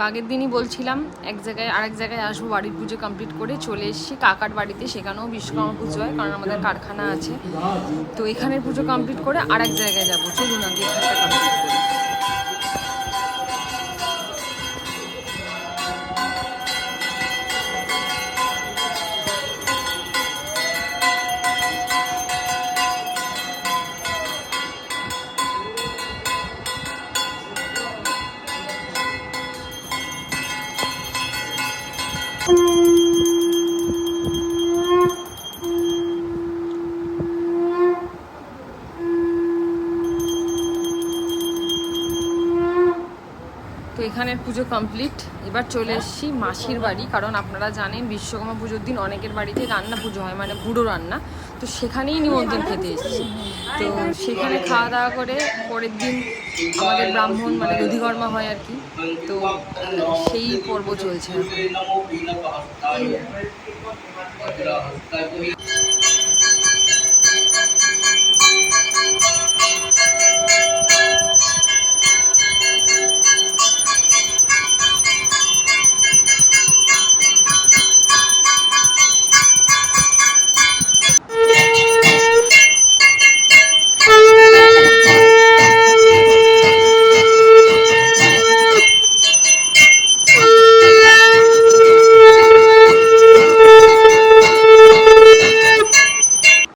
আগের দিনই বলছিলাম এক জায়গায় আরেক জায়গায় আসবো, বাড়ির পুজো কমপ্লিট করে চলে এসেছি কাকার বাড়িতে, সেখানেও বিশ্বকর্মা পুজো হয় কারণ আমাদের কারখানা আছে। তো এখানের পুজো কমপ্লিট করে আরেক জায়গায় যাবো, চলুন আগে এখানটা কমপ্লিট করি। তো এখানের পুজো কমপ্লিট, এবার চলে এসেছি মাসির বাড়ি, কারণ আপনারা জানেন বিশ্বকর্মা পুজোর দিন অনেকের বাড়িতে রান্না পুজো হয়, মানে বুড়ো রান্না। তো সেখানেই নিমন্ত্রণ খেতে এসেছি। তো সেখানে খাওয়া দাওয়া করে পরের দিন আমাদের ব্রাহ্মণ মানে দধিকর্মা হয় আর কি। তো সেই পর্ব চলছে এখন।